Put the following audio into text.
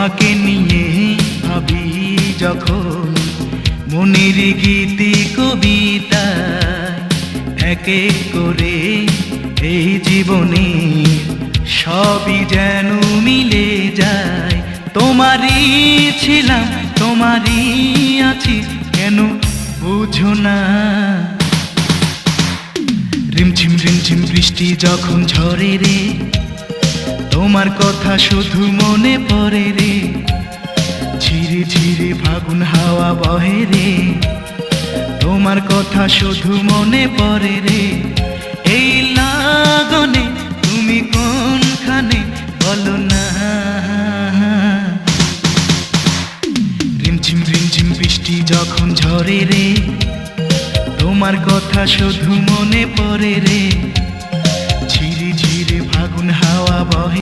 তোমাকে নিয়ে ভাবি যখন মনের গীতি কবিতা এক এক করে এই জীবনে সবই যেন মিলে যায়। তোমারই ছিলাম, তোমারই আছি, কেন বুঝো না? রিমঝিম রিমঝিম বৃষ্টি যখন ঝরে রে, তোমার কথা শুধু মনে পড়ে রে। ঝিরে ঝিরে ফাগুন হাওয়া বহে রে, তোমার কথা শুধু মনে পড়ে রে। এই লাগনে তুমি কোনখানে বলো না? রিমঝিম রিমঝিম বৃষ্টি যখন ঝরে রে, তোমার কথা শুধু মনে পড়ে রে। ঝিরে ঝিরে ফাগুন হাওয়া বহে।